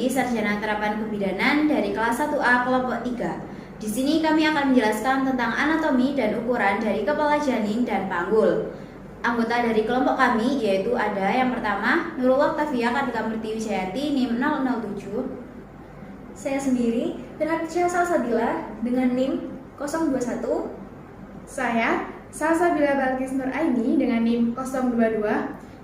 Fisiologi Sarjana Terapan Kebidanan dari kelas 1A kelompok 3. Di sini kami akan menjelaskan tentang anatomi dan ukuran dari kepala janin dan panggul. Anggota dari kelompok kami yaitu ada yang pertama Nurul Oktavia Kartika Murti Wijayanti NIM 007. Saya sendiri Renatcha Salsabila dengan NIM 021. Saya Salsabila Balkis Nur Aini dengan NIM 022.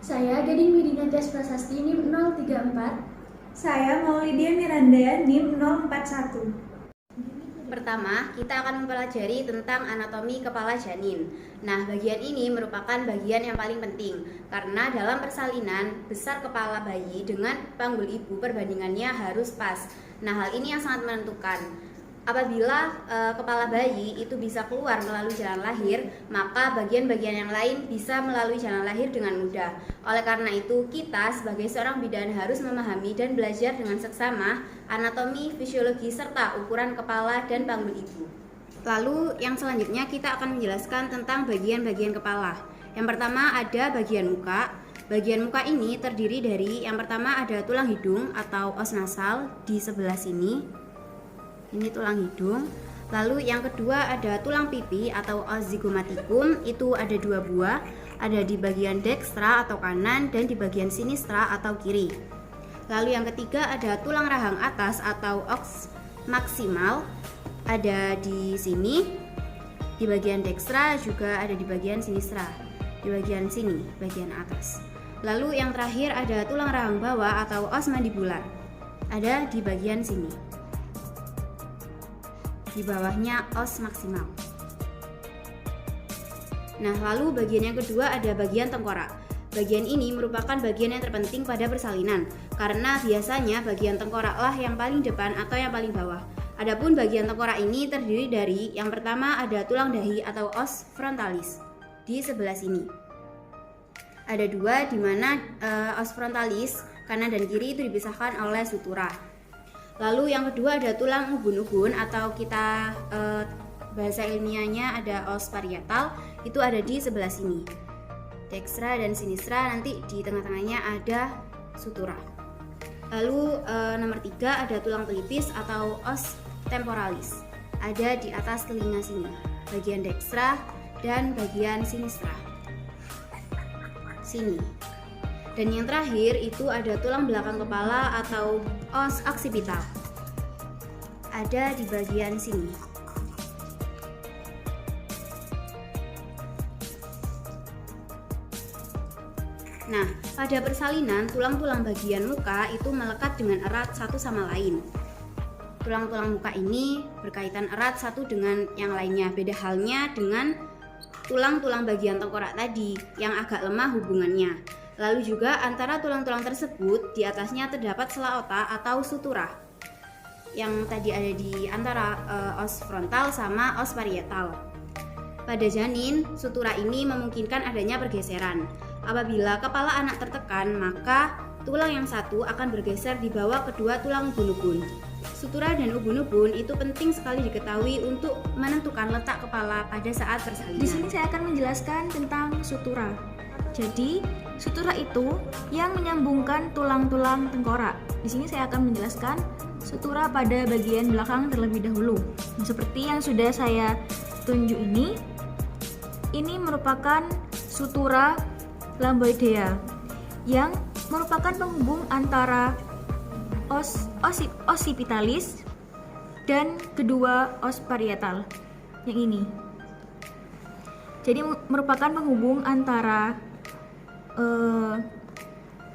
Saya Gading Widinatias Prasasti NIM 034. Saya Maulidia Miranda NIM 041. Pertama, kita akan mempelajari tentang anatomi kepala janin. Nah, bagian ini merupakan bagian yang paling penting karena dalam persalinan besar kepala bayi dengan panggul ibu perbandingannya harus pas. Nah, hal ini yang sangat menentukan. Apabila kepala bayi itu bisa keluar melalui jalan lahir, maka bagian-bagian yang lain bisa melalui jalan lahir dengan mudah. Oleh karena itu, kita sebagai seorang bidan harus memahami dan belajar dengan seksama anatomi, fisiologi, serta ukuran kepala dan panggul ibu. Lalu yang selanjutnya kita akan menjelaskan tentang bagian-bagian kepala. Yang pertama ada bagian muka. Bagian muka ini terdiri dari yang pertama ada tulang hidung atau os nasal di sebelah sini. Ini tulang hidung. Lalu yang kedua ada tulang pipi atau os zygomatikum, itu ada 2 buah, ada di bagian dekstra atau kanan dan di bagian sinistra atau kiri. Lalu yang ketiga ada tulang rahang atas atau os maksimal, ada di sini, di bagian dekstra juga ada di bagian sinistra, di bagian sini, bagian atas. Lalu yang terakhir ada tulang rahang bawah atau os mandibular, ada di bagian sini. Di bawahnya os maksimal. Nah, lalu bagian yang kedua ada bagian tengkorak. Bagian ini merupakan bagian yang terpenting pada persalinan karena biasanya bagian tengkoraklah yang paling depan atau yang paling bawah. Adapun bagian tengkorak ini terdiri dari yang pertama ada tulang dahi atau os frontalis di sebelah sini. Ada 2 di mana os frontalis kanan dan kiri itu dipisahkan oleh sutura. Lalu yang kedua ada tulang ubun-ubun atau kita bahasa ilmiahnya ada os parietal, itu ada di sebelah sini. Dekstra dan sinistra, nanti di tengah-tengahnya ada sutura. Lalu nomor 3 ada tulang pelipis atau os temporalis, ada di atas telinga sini, bagian dekstra dan bagian sinistra sini. Dan yang terakhir itu ada tulang belakang kepala atau os occipital, ada di bagian sini. Nah, pada persalinan tulang-tulang bagian muka itu melekat dengan erat satu sama lain. Tulang-tulang muka ini berkaitan erat satu dengan yang lainnya. Beda halnya dengan tulang-tulang bagian tengkorak tadi yang agak lemah hubungannya. Lalu juga antara tulang-tulang tersebut di atasnya terdapat sela otak atau sutura yang tadi ada di antara os frontal sama os parietal. Pada janin, sutura ini memungkinkan adanya pergeseran. Apabila kepala anak tertekan, maka tulang yang satu akan bergeser di bawah kedua tulang ubun-ubun. Sutura dan ubun-ubun itu penting sekali diketahui untuk menentukan letak kepala pada saat persalinan. Di sini saya akan menjelaskan tentang sutura. Jadi, sutura itu yang menyambungkan tulang-tulang tengkorak. Di sini saya akan menjelaskan sutura pada bagian belakang terlebih dahulu. Nah, seperti yang sudah saya tunjuk ini merupakan sutura lamboidea yang merupakan penghubung antara os occipitalis dan kedua os parietal yang ini. Jadi merupakan penghubung antara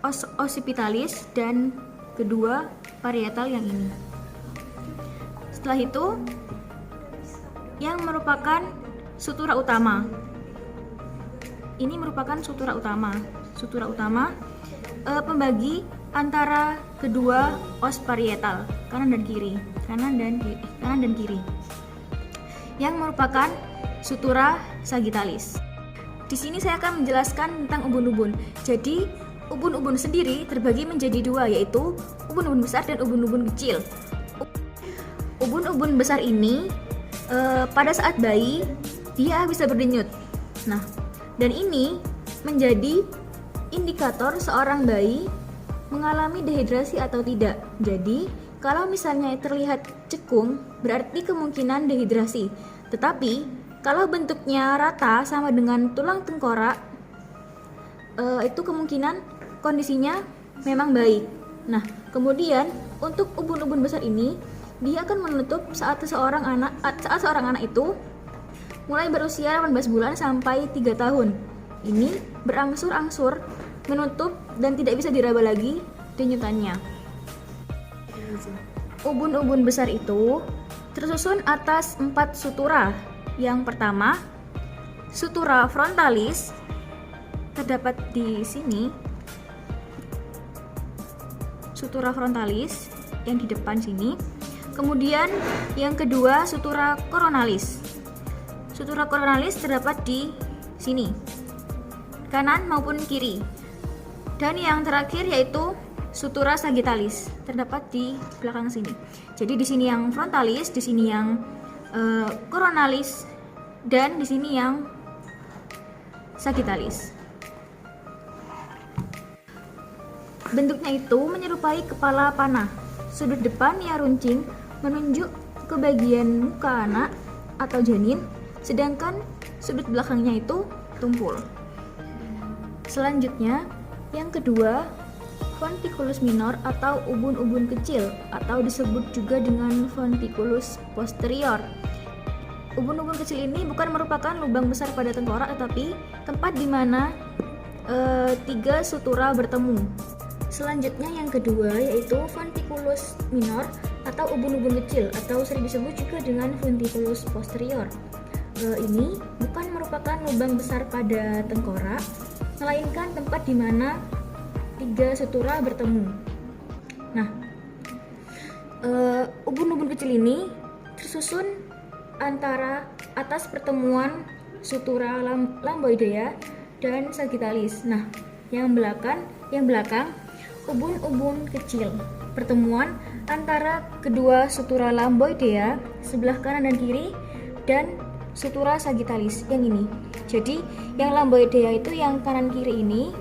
os occipitalis dan kedua parietal yang ini. Setelah itu yang merupakan sutura utama. Ini merupakan sutura utama. Sutura utama pembagi antara kedua os parietal, kanan dan kiri, kanan dan kiri. Yang merupakan sutura sagittalis. Di sini saya akan menjelaskan tentang ubun-ubun. Jadi, ubun-ubun sendiri terbagi menjadi 2, yaitu ubun-ubun besar dan ubun-ubun kecil. Ubun-ubun besar ini pada saat bayi dia bisa berdenyut. Nah, dan ini menjadi indikator seorang bayi mengalami dehidrasi atau tidak. Jadi, kalau misalnya terlihat cekung, berarti kemungkinan dehidrasi. Tetapi, kalau bentuknya rata sama dengan tulang tengkorak, itu kemungkinan kondisinya memang baik. Nah, kemudian untuk ubun-ubun besar ini, dia akan menutup saat seorang anak itu mulai berusia 18 bulan sampai 3 tahun. Ini berangsur-angsur menutup dan tidak bisa diraba lagi denyutannya. Ubun-ubun besar itu tersusun atas 4 sutura. Yang pertama, sutura frontalis terdapat di sini. Sutura frontalis yang di depan sini. Kemudian yang kedua, sutura coronalis. Sutura coronalis terdapat di sini, kanan maupun kiri. Dan yang terakhir yaitu sutura sagittalis, terdapat di belakang sini. Jadi di sini yang frontalis, di sini yang coronalis, dan di sini yang sagittalis. Bentuknya itu menyerupai kepala panah. Sudut depan yang runcing menunjuk ke bagian muka anak atau janin, sedangkan sudut belakangnya itu tumpul. Selanjutnya, yang kedua, fonticulus minor atau ubun-ubun kecil, atau disebut juga dengan fonticulus posterior. Ubun-ubun kecil ini bukan merupakan lubang besar pada tengkorak, tetapi tempat di mana 3 sutura bertemu. Selanjutnya yang kedua yaitu fonticulus minor atau ubun-ubun kecil, atau sering disebut juga dengan fonticulus posterior. Ini bukan merupakan lubang besar pada tengkorak, melainkan tempat di mana 3 sutura bertemu. Nah, ubun-ubun kecil ini tersusun antara atas pertemuan sutura lamboidea dan sagittalis. Nah, yang belakang ubun-ubun kecil, pertemuan antara kedua sutura lamboidea sebelah kanan dan kiri, dan sutura sagittalis yang ini. Jadi yang lamboidea itu yang kanan kiri ini,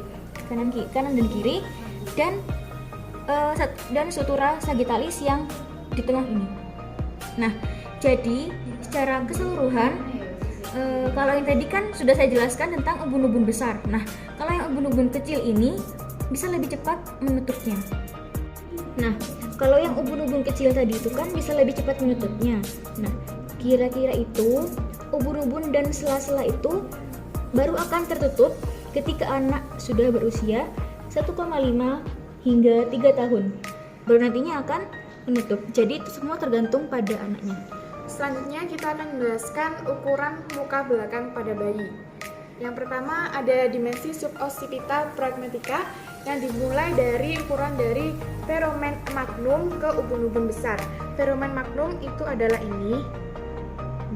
kanan dan kiri, dan sutura sagittalis yang di tengah ini. Nah, jadi secara keseluruhan, kalau yang tadi kan sudah saya jelaskan tentang ubun-ubun besar. Nah, kalau yang ubun-ubun kecil ini bisa lebih cepat menutupnya. Nah, kalau yang ubun-ubun kecil tadi itu kan bisa lebih cepat menutupnya. Nah, kira-kira itu ubun-ubun dan sela-sela itu baru akan tertutup ketika anak sudah berusia 1,5 hingga 3 tahun. Baru nantinya akan menutup. Jadi itu semua tergantung pada anaknya. Selanjutnya kita akan menjelaskan ukuran muka belakang pada bayi. Yang pertama ada dimensi suboccipita pragmatica yang dimulai dari ukuran dari verumen magnum ke ubun-ubun besar. Verumen magnum itu adalah ini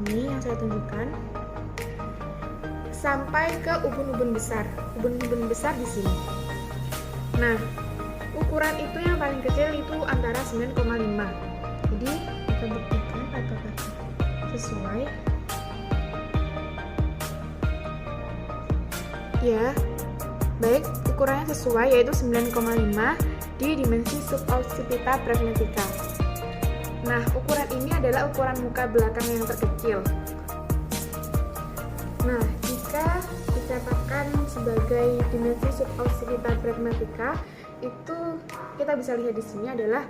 yang saya tunjukkan, sampai ke ubun-ubun besar. Ubun-ubun besar di sini. Nah, ukuran itu yang paling kecil itu antara 9,5. Jadi kita buktikan apakah sesuai. Ya, baik, ukurannya sesuai, yaitu 9,5 di dimensi suboccipita pragmatica. Nah, ukuran ini adalah ukuran muka belakang yang terkecil. Nah, jika dicatatkan sebagai dimensi suboccipita pragmatica, itu kita bisa lihat di sini adalah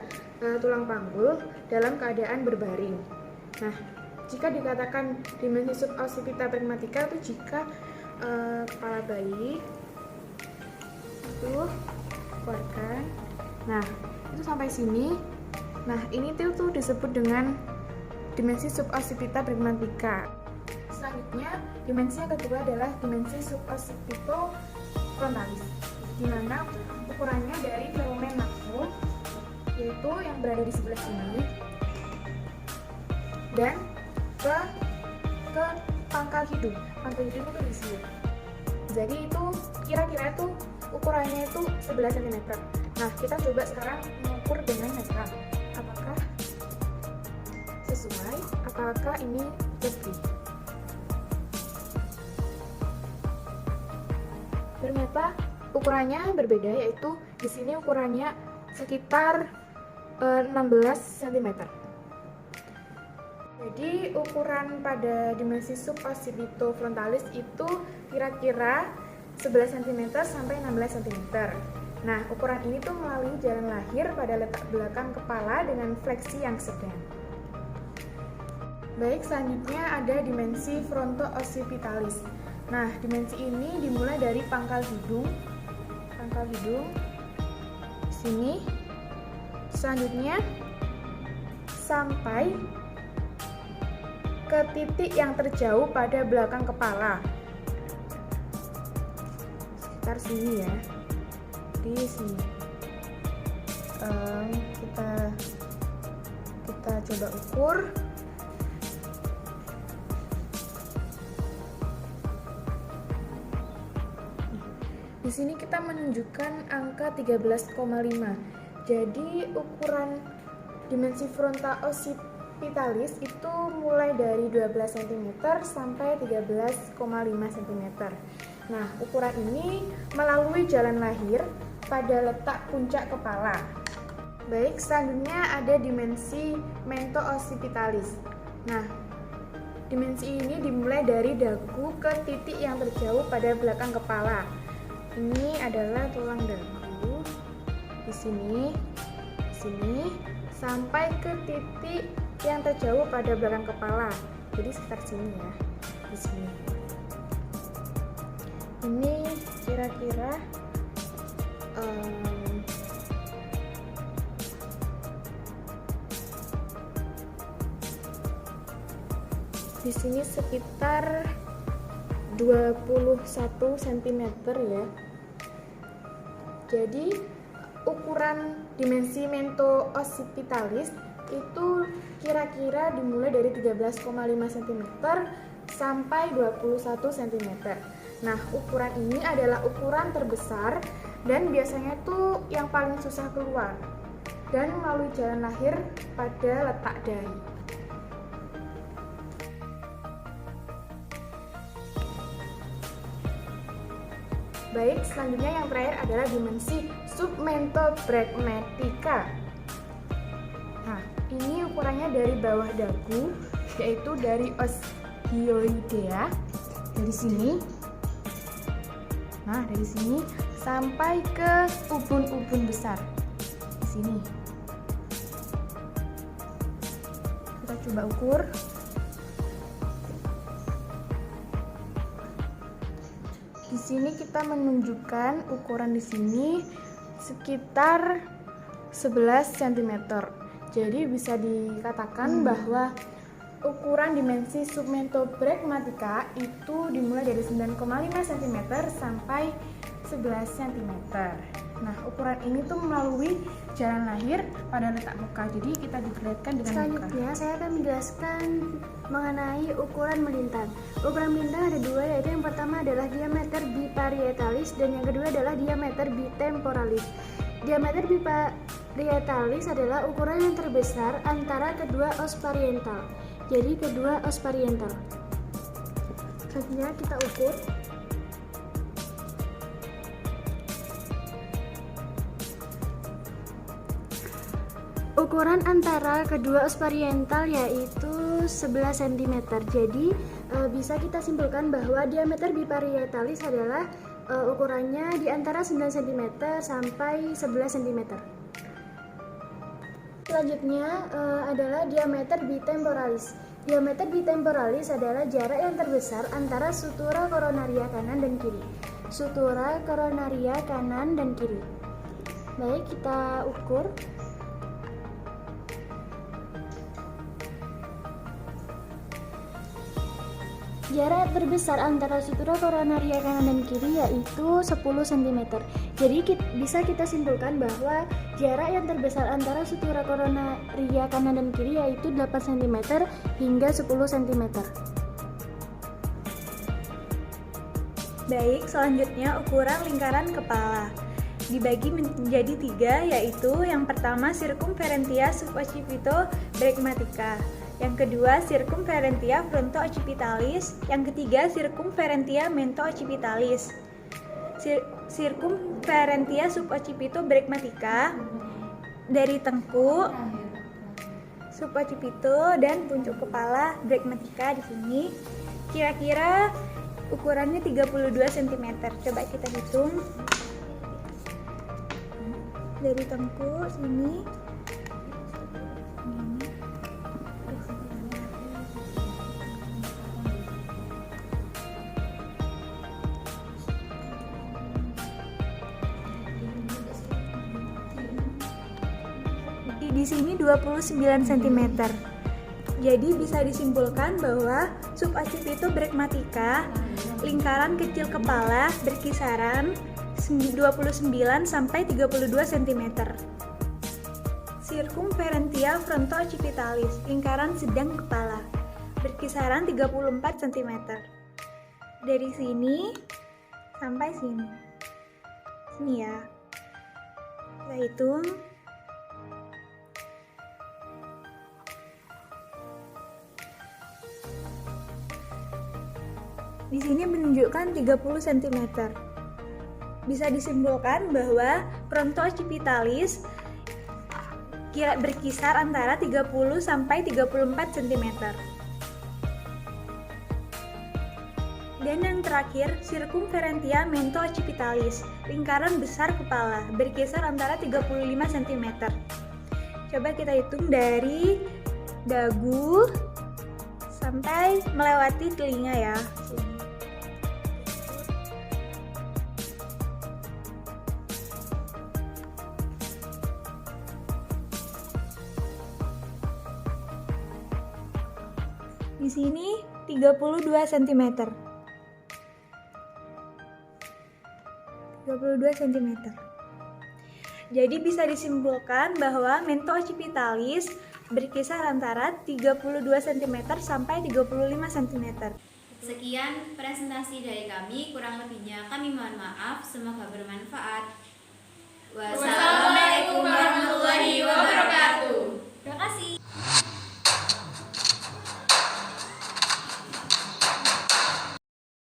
tulang panggul dalam keadaan berbaring. Nah, jika dikatakan dimensi suboccipita pragmatica itu jika kepala bayi itu keluarkan. Nah, itu sampai sini. Nah, ini tuh disebut dengan dimensi suboccipita pragmatica. Selanjutnya, dimensi yang kedua adalah dimensi suboccipito frontalis, di mana ukurannya dari verumen magnum, yaitu yang berada di sebelah sini, dan ke pangkal hidung. Pangkal hidung itu di sini. Jadi itu kira-kira itu ukurannya itu 11 cm. Nah, kita coba sekarang mengukur dengan meter. Apakah sesuai? Apakah ini lebih? Ternyata ukurannya berbeda, yaitu Di sini ukurannya sekitar 16 cm. Jadi ukuran pada dimensi suboccipitofrontalis itu kira-kira 11 cm sampai 16 cm. Nah, ukuran ini tuh melalui jalan lahir pada letak belakang kepala dengan fleksi yang sedang. Baik, selanjutnya ada dimensi fronto-occipitalis. Nah, dimensi ini dimulai dari pangkal hidung sini. Selanjutnya sampai ke titik yang terjauh pada belakang kepala. Sekitar sini ya. Di sini. Kita coba ukur. Di sini kita menunjukkan angka 13,5. Jadi ukuran dimensi fronto-occipitalis itu mulai dari 12 cm sampai 13,5 cm. Nah, ukuran ini melalui jalan lahir pada letak puncak kepala. Baik, selanjutnya ada dimensi mento-occipitalis. Nah, dimensi ini dimulai dari dagu ke titik yang terjauh pada belakang kepala. Ini adalah tulang dagu di sini sampai ke titik yang terjauh pada belakang kepala. Jadi sekitar sini ya, di sini. Ini kira-kira di sini sekitar 21 cm ya. Jadi ukuran dimensi mento-occipitalis itu kira-kira dimulai dari 13,5 cm sampai 21 cm. Nah, ukuran ini adalah ukuran terbesar dan biasanya tuh yang paling susah keluar dan melalui jalan lahir pada letak dahi. Baik, selanjutnya yang terakhir adalah dimensi submentobregmatica. Nah, ini ukurannya dari bawah dagu, yaitu dari os hyoidea, dari sini. Nah, dari sini sampai ke ubun-ubun besar. Di sini. Kita coba ukur. Di sini kita menunjukkan ukuran di sini sekitar 11 cm. Jadi bisa dikatakan bahwa ukuran dimensi submentobregmatica itu dimulai dari 9,5 cm sampai 11 cm. Nah, ukuran ini tuh melalui jalan lahir pada letak muka. Jadi kita diperlihatkan dengan selanjutnya muka. saya akan menjelaskan mengenai ukuran melintang. Ukuran melintang ada dua, yaitu yang pertama adalah diameter biparietalis dan yang kedua adalah diameter bitemporalis. Diameter biparietalis adalah ukuran yang terbesar antara kedua os pariental. Jadi kedua os pariental. Selanjutnya kita ukur. Ukuran antara kedua os pariental yaitu 11 cm. Jadi bisa kita simpulkan bahwa diameter biparietalis adalah ukurannya di antara 9 cm sampai 11 cm. Selanjutnya adalah diameter bitemporalis. Diameter bitemporalis adalah jarak yang terbesar antara sutura koronaria kanan dan kiri. Sutura koronaria kanan dan kiri. Baik, kita ukur. Jarak terbesar antara sutura koronaria kanan dan kiri yaitu 10 cm. Jadi bisa kita simpulkan bahwa jarak yang terbesar antara sutura koronaria kanan dan kiri yaitu 8 cm hingga 10 cm. Baik, selanjutnya ukuran lingkaran kepala. Dibagi menjadi 3, yaitu yang pertama circumferentia suboccipitobregmatica, yang kedua circumferentia fronto-occipitalis, yang ketiga circumferentia mento-occipitalis. circumferentia suboccipito bregmatica dari tengkuk, suboccipito dan puncuk kepala bregmatica di sini kira-kira ukurannya 32 cm. Coba kita hitung. Dari tengkuk sini. Di sini 29 cm. Jadi bisa disimpulkan bahwa suboccipito bregmatica lingkaran kecil kepala berkisaran 29 sampai 32 cm. Circumferentia fronto-occipitalis lingkaran sedang kepala berkisaran 34 cm. Dari sini sampai sini. Sini ya. Kita hitung. Di sini menunjukkan 30 cm. Bisa disimpulkan bahwa fronto-occipitalis berkisar antara 30 sampai 34 cm. Dan yang terakhir, circumferentia mento-occipitalis, lingkaran besar kepala, berkisar antara 35 cm. Coba kita hitung dari dagu sampai melewati telinga ya. Di sini 32 cm. 32 cm. Jadi bisa disimpulkan bahwa mento-occipitalis berkisar antara 32 cm sampai 35 cm. Sekian presentasi dari kami, kurang lebihnya kami mohon maaf, semoga bermanfaat. Wassalamualaikum